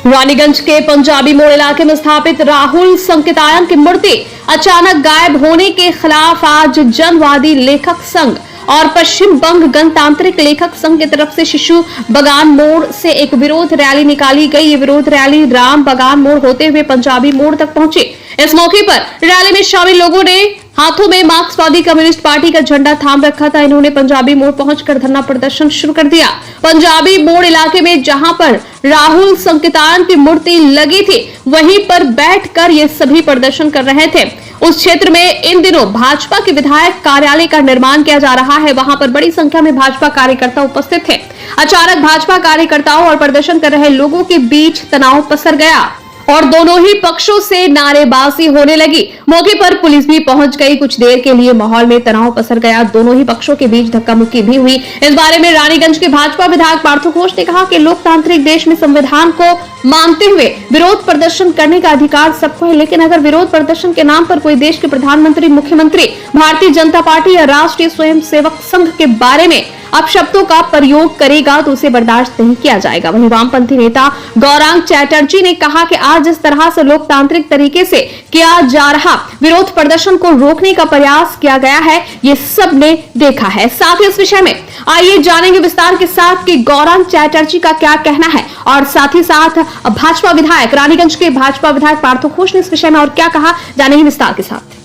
रानीगंज के पंजाबी मोड़ इलाके में स्थापित राहुल संकेतायन की मूर्ति अचानक गायब होने के खिलाफ आज जनवादी लेखक संघ और पश्चिम बंग गणतांत्रिक लेखक संघ की तरफ से शिशु बगान मोड़ से एक विरोध रैली निकाली गई। ये विरोध रैली राम बगान मोड़ होते हुए पंजाबी मोड़ तक पहुंची। इस मौके पर रैली में शामिल लोगों ने हाथों में मार्क्सवादी कम्युनिस्ट पार्टी का झंडा थाम रखा था। इन्होंने पंजाबी मोड़ पहुंचकर धरना प्रदर्शन शुरू कर दिया। पंजाबी मोड़ इलाके में जहां पर राहुल संकेतायन की मूर्ति लगी थी, वहीं पर बैठकर ये सभी प्रदर्शन कर रहे थे। उस क्षेत्र में इन दिनों भाजपा के विधायक कार्यालय का निर्माण किया जा रहा है। वहां पर बड़ी संख्या में भाजपा कार्यकर्ता उपस्थित थे। अचानक भाजपा कार्यकर्ताओं और प्रदर्शन कर रहे लोगों के बीच तनाव पसर गया और दोनों ही पक्षों से नारेबाजी होने लगी। मौके पर पुलिस भी पहुंच गई। कुछ देर के लिए माहौल में तनाव पसर गया। दोनों ही पक्षों के बीच धक्का मुक्की भी हुई। इस बारे में रानीगंज के भाजपा विधायक पार्थ घोष ने कहा कि लोकतांत्रिक देश में संविधान को मानते हुए विरोध प्रदर्शन करने का अधिकार सबको है, लेकिन अगर विरोध प्रदर्शन के नाम पर कोई देश के प्रधानमंत्री, मुख्यमंत्री, भारतीय जनता पार्टी या राष्ट्रीय स्वयंसेवक संघ के बारे में अपशब्दों का प्रयोग करेगा तो उसे बर्दाश्त नहीं किया जाएगा। वहीं वामपंथी नेता गौरांग चैटर्जी ने कहा कि आज जिस तरह से लोकतांत्रिक तरीके से किया जा रहा विरोध प्रदर्शन को रोकने का प्रयास किया गया है, ये सब ने देखा है। साथ ही इस विषय में आइए जानेंगे विस्तार के साथ कि गौरांग चैटर्जी का क्या कहना है और साथ ही साथ भाजपा विधायक, रानीगंज के भाजपा विधायक पार्थ घोष ने इस विषय में और क्या कहा, जानेंगे विस्तार के साथ।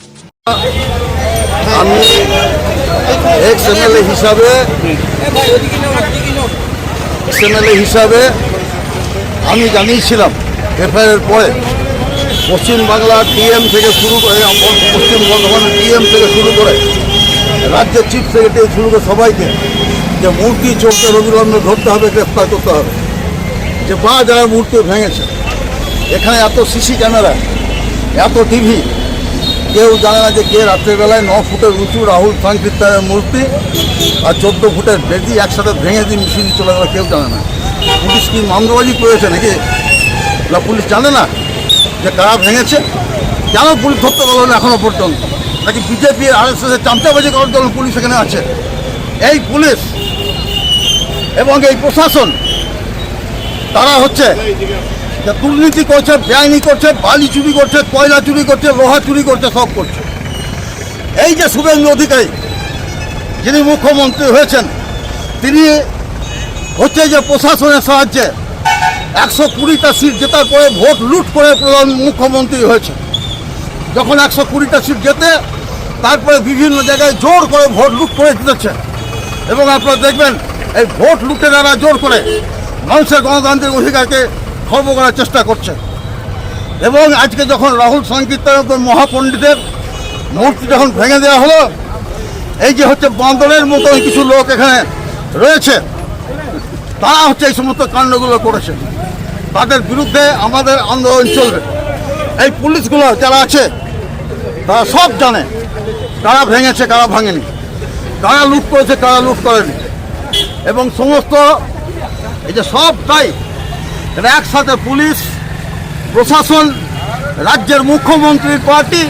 হিসাবে আমি জানিয়েছিলাম এফআইআর পরে পশ্চিমবাংলার ডিএম থেকে শুরু করে, পশ্চিম বর্ধমানের ডিএম থেকে শুরু করে রাজ্যের চিফ সেক্রেটারি শুরু করে সবাইকে যে মূর্তি চোখে রবিরন্দ্র ধরতে হবে, গ্রেফতার করতে হবে। যে বা যারা মূর্তি ভেঙেছে, এখানে এত সিসি ক্যামেরা, এত টিভি, কেউ জানে না যে কে রাত্রেবেলায় 9 ফুটের উঁচু রাহুল সংকেতায়নের মূর্তি আর 14 ফুটের বেদি একসাথে ভেঙে দিয়ে মিছিল চলে গেল, কেউ জানে না। পুলিশ কি মামলাবাজি করেছে নাকি? পুলিশ জানে না যে কারা ভেঙেছে? কেন পুলিশ ধরতে পারলো না এখনো পর্যন্ত? নাকি বিজেপি আরএসএসের চামচাবাজি করার জন্য পুলিশ এখানে আছে? এই পুলিশ এবং এই প্রশাসন তারা হচ্ছে দুর্নীতি করছে, বেআইনি করছে, বালি চুরি করছে, কয়লা চুরি করছে, লোহা চুরি করছে, সব করছে। এই যে শুভেন্দু অধিকারী যিনি মুখ্যমন্ত্রী হয়েছেন, তিনি হচ্ছে যে প্রশাসনের সাহায্যে 120টা সিট জেতার পরে ভোট লুট করে প্রধান মুখ্যমন্ত্রী হয়েছে। যখন 120টা সিট জেতে, তারপরে বিভিন্ন জায়গায় জোর করে ভোট লুট করে জিতেছে। এবং আপনারা দেখবেন এই ভোট লুটে যারা জোর করে মানুষের গণতান্ত্রিক অধিকারকে খর্ব করার চেষ্টা করছে। এবং আজকে যখন রাহুল সংকেতায়ন মহাপণ্ডিতের মূর্তি যখন ভেঙে দেওয়া হলো, এই যে হচ্ছে বান্দরের মতো কিছু লোক এখানে রয়েছে, তারা হচ্ছে এই সমস্ত কাণ্ডগুলো করেছে। তাদের বিরুদ্ধে আমাদের আন্দোলন চলবে। এই পুলিশগুলো যারা আছে তারা সব জানে কারা ভেঙেছে, কারা ভাঙেনি, কারা লুট করেছে, কারা লুট করেনি। এবং সমস্ত এই যে সবটাই এটা একসাথে পুলিশ, প্রশাসন, রাজ্যের মুখ্যমন্ত্রীর পার্টি,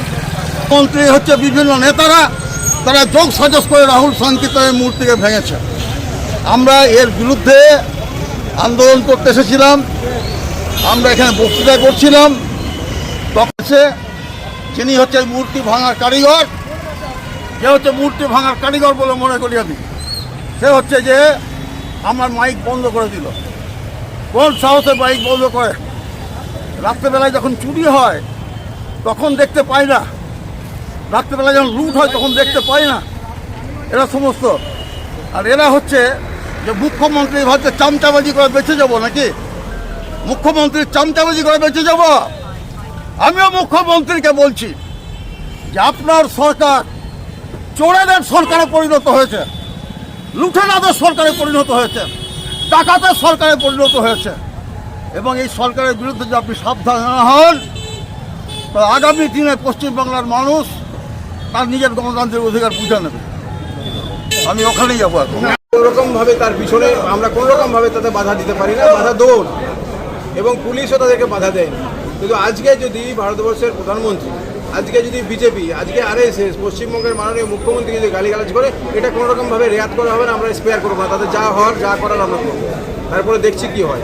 মন্ত্রী হচ্ছে বিভিন্ন নেতারা, তারা যোগ সাজস করে রাহুল সংকেতায়নের মূর্তিকে ভেঙেছে। আমরা এর বিরুদ্ধে আন্দোলন করতে এসেছিলাম। আমরা এখানে বক্তৃতা করছিলাম। তখন যিনি হচ্ছে মূর্তি ভাঙার কারিগর, যে হচ্ছে মূর্তি ভাঙার কারিগর বলে মনে করি আমি, সে হচ্ছে যে আমার মাইক বন্ধ করে দিল। কোন সাহসে বাইক বন্ধ করে? রাত্রেবেলায় যখন চুরি হয় তখন দেখতে পাই না, রাত্রেবেলায় যখন লুট হয় তখন দেখতে পাই না। এরা সমস্ত, আর এরা হচ্ছে যে মুখ্যমন্ত্রী ভাবছে চামচাবাজি করে বেঁচে যাবো নাকি? মুখ্যমন্ত্রীর চামচাবাজি করে বেঁচে যাব? আমিও মুখ্যমন্ত্রীকে বলছি যে আপনার সরকার চোরেদের সরকারে পরিণত হয়েছে, লুটেরাদের সরকারে পরিণত হয়েছে, ডাকাতের সরকারে পরিণত হয়েছে। এবং এই সরকারের বিরুদ্ধে যদি আপনি সাবধান না হন, তো আগামী দিনে পশ্চিমবাংলার মানুষ তার নিজের গণতান্ত্রিক অধিকার বুঝে নেবে। আমি ওখানেই যাবো। এখন কোনোরকমভাবে তার পিছনে আমরা কোনোরকমভাবে তাদের বাধা দিতে পারি না, বাধা দৌড়, এবং পুলিশও তাদেরকে বাধা দেয়নি। কিন্তু আজকে যদি ভারতবর্ষের প্রধানমন্ত্রী, আজকে যদি বিজেপি, আজকে আরএসএস, পশ্চিমবঙ্গের মাননীয় মুখ্যমন্ত্রী যদি গালিগালাজ করে, এটা কোনোরকমভাবে রেয়াত করা হবে না, আমরা স্পেয়ার করবো না। তাদের যা হওয়ার, যা করার আমরা করবো, তারপরে দেখছি কি হয়।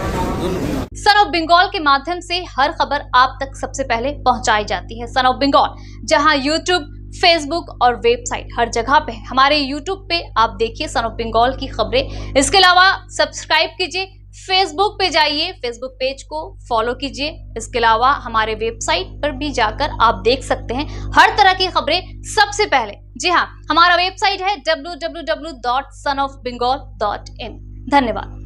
सन ऑफ बंगाल के माध्यम से हर खबर आप तक सबसे पहले पहुंचाई जाती है। सन ऑफ बंगाल जहां यूट्यूब, फेसबुक और वेबसाइट हर जगह पे है। हमारे यूट्यूब पे आप देखिए सन ऑफ बंगाल की खबरें। इसके अलावा सब्सक्राइब कीजिए, फेसबुक पे जाइए, फेसबुक पेज को फॉलो कीजिए। इसके अलावा हमारे वेबसाइट पर भी जाकर आप देख सकते हैं हर तरह की खबरें सबसे पहले। जी हाँ, हमारा वेबसाइट है www.sonofbengal.in। धन्यवाद।